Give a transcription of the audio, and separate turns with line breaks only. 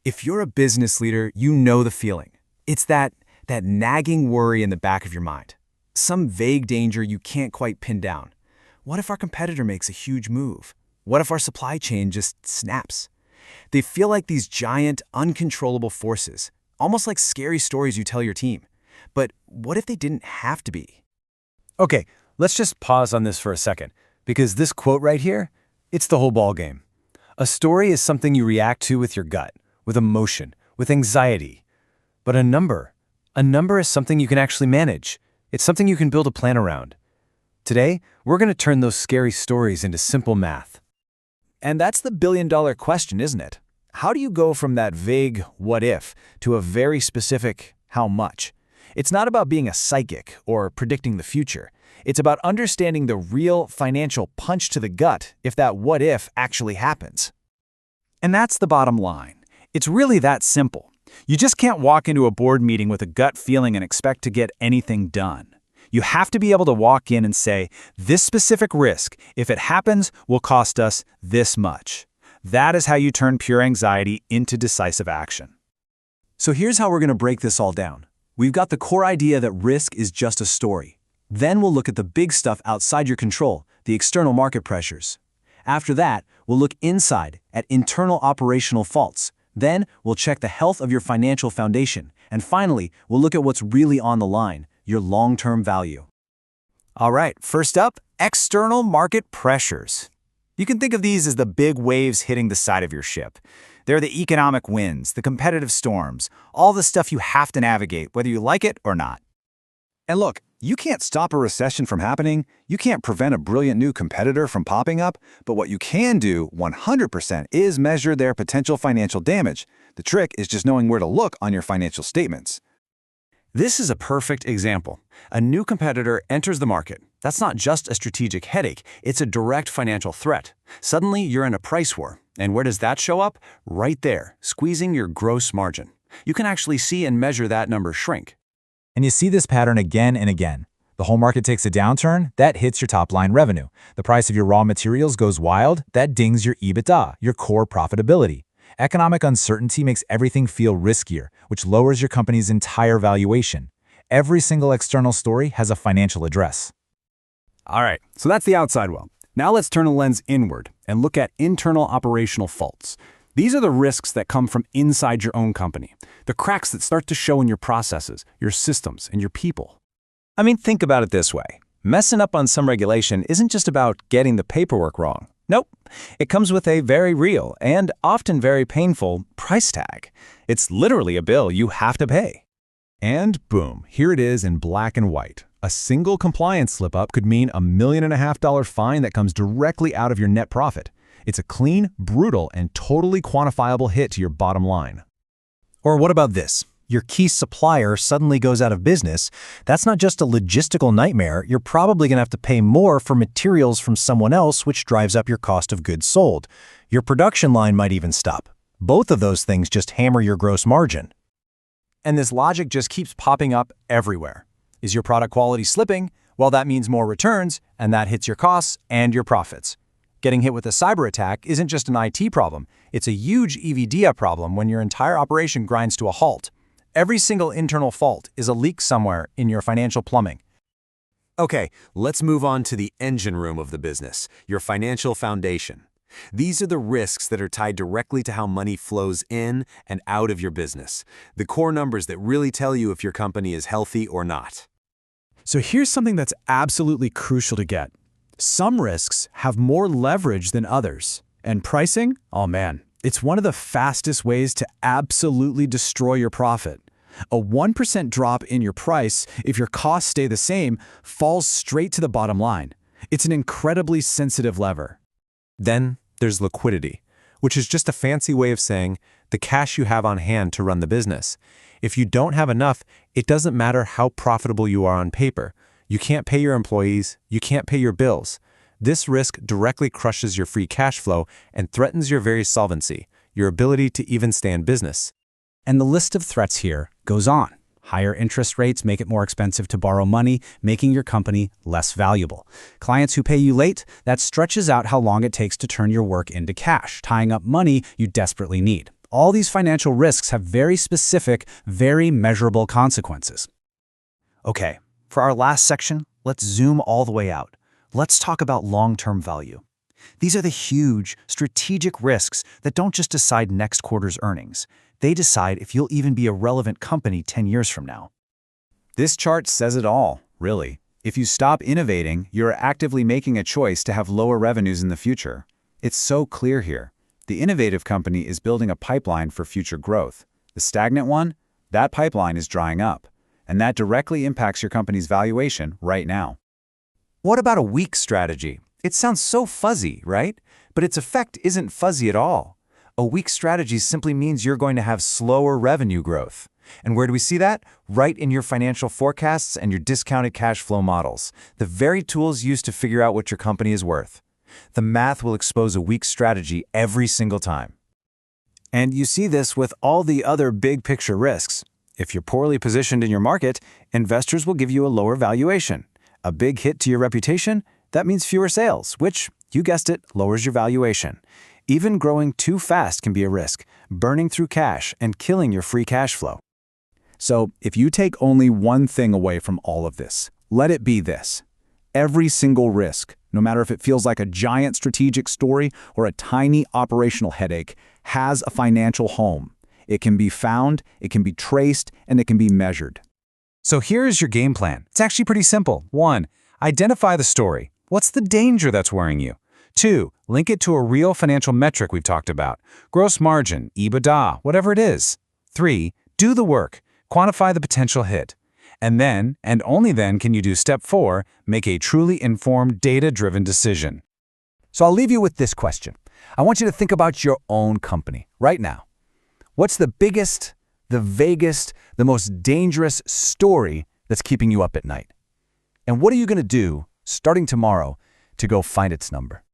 If you're a business leader, you know the feeling. It's that nagging worry in the back of your mind. Some vague danger you can't quite pin down. What if our competitor makes a huge move? What if our supply chain just snaps? They feel like these giant, uncontrollable forces, almost like scary stories you tell your team. But what if they didn't have to be?
Okay, let's just pause on this for a second, because this quote right here, it's the whole ballgame. A story is something you react to with your gut, with emotion, with anxiety. But a number is something you can actually manage. It's something you can build a plan around. Today, we're going to turn those scary stories into simple math.
And that's the billion-dollar question, isn't it? How do you go from that vague what if to a very specific how much? It's not about being a psychic or predicting the future. It's about understanding the real financial punch to the gut if that what if actually happens.
And that's the bottom line. It's really that simple. You just can't walk into a board meeting with a gut feeling and expect to get anything done. You have to be able to walk in and say, this specific risk, if it happens, will cost us this much. That is how you turn pure anxiety into decisive action.
So here's how we're going to break this all down. We've got the core idea that risk is just a story. Then we'll look at the big stuff outside your control, the external market pressures. After that, we'll look inside at internal operational faults. Then we'll check the health of your financial foundation. And finally, we'll look at what's really on the line, your long-term value.
All right, first up, external market pressures. You can think of these as the big waves hitting the side of your ship. They're the economic winds, the competitive storms, all the stuff you have to navigate, whether you like it or not.
And look, you can't stop a recession from happening, you can't prevent a brilliant new competitor from popping up, but what you can do 100% is measure their potential financial damage. The trick is just knowing where to look on your financial statements.
This is a perfect example. A new competitor enters the market. That's not just a strategic headache, it's a direct financial threat. Suddenly, you're in a price war. And where does that show up? Right there, squeezing your gross margin. You can actually see and measure that number shrink.
And you see this pattern again and again. The whole market takes a downturn, that hits your top-line revenue. The price of your raw materials goes wild, that dings your EBITDA, your core profitability. Economic uncertainty makes everything feel riskier, which lowers your company's entire valuation. Every single external story has a financial address.
All right, so that's the outside world. Now let's turn the lens inward and look at internal operational faults. These are the risks that come from inside your own company, the cracks that start to show in your processes, your systems, and your people.
I mean, think about it this way. Messing up on some regulation isn't just about getting the paperwork wrong. Nope. It comes with a very real and often very painful price tag. It's literally a bill you have to pay.
And boom, here it is in black and white. A single compliance slip-up could mean a $1.5 million fine that comes directly out of your net profit. It's a clean, brutal, and totally quantifiable hit to your bottom line.
Or what about this? Your key supplier suddenly goes out of business. That's not just a logistical nightmare. You're probably going to have to pay more for materials from someone else, which drives up your cost of goods sold. Your production line might even stop. Both of those things just hammer your gross margin.
And this logic just keeps popping up everywhere. Is your product quality slipping? Well, that means more returns, and that hits your costs and your profits. Getting hit with a cyber attack isn't just an IT problem. It's a huge EBITDA problem when your entire operation grinds to a halt. Every single internal fault is a leak somewhere in your financial plumbing.
Okay, let's move on to the engine room of the business, your financial foundation. These are the risks that are tied directly to how money flows in and out of your business, the core numbers that really tell you if your company is healthy or not.
So here's something that's absolutely crucial to get. Some risks have more leverage than others. And pricing? Oh man, it's one of the fastest ways to absolutely destroy your profit. A 1% drop in your price, if your costs stay the same, falls straight to the bottom line. It's an incredibly sensitive lever.
Then there's liquidity, which is just a fancy way of saying the cash you have on hand to run the business. If you don't have enough, it doesn't matter how profitable you are on paper. You can't pay your employees, you can't pay your bills. This risk directly crushes your free cash flow and threatens your very solvency, your ability to even stay in business.
And the list of threats here goes on. Higher interest rates make it more expensive to borrow money, making your company less valuable. Clients who pay you late, that stretches out how long it takes to turn your work into cash, tying up money you desperately need. All these financial risks have very specific, very measurable consequences. Okay, for our last section, let's zoom all the way out. Let's talk about long-term value. These are the huge, strategic risks that don't just decide next quarter's earnings. They decide if you'll even be a relevant company 10 years from now.
This chart says it all, really. If you stop innovating, you're actively making a choice to have lower revenues in the future. It's so clear here. The innovative company is building a pipeline for future growth. The stagnant one, that pipeline is drying up. And that directly impacts your company's valuation right now.
What about a weak strategy? It sounds so fuzzy, right? But its effect isn't fuzzy at all. A weak strategy simply means you're going to have slower revenue growth. And where do we see that? Right in your financial forecasts and your discounted cash flow models, the very tools used to figure out what your company is worth. The math will expose a weak strategy every single time.
And you see this with all the other big picture risks. If you're poorly positioned in your market, investors will give you a lower valuation. A big hit to your reputation, that means fewer sales, which, you guessed it, lowers your valuation. Even growing too fast can be a risk, burning through cash and killing your free cash flow.
So, if you take only one thing away from all of this, let it be this. Every single risk, no matter if it feels like a giant strategic story or a tiny operational headache, has a financial home. It can be found, it can be traced, and it can be measured.
So here's your game plan. It's actually pretty simple. 1. Identify the story. What's the danger that's worrying you? 2. Link it to a real financial metric we've talked about. Gross margin, EBITDA, whatever it is. 3. Do the work. Quantify the potential hit. And then, and only then, can you do step 4, make a truly informed, data-driven decision.
So I'll leave you with this question. I want you to think about your own company right now. What's the biggest, the vaguest, the most dangerous story that's keeping you up at night? And what are you going to do, starting tomorrow, to go find its number?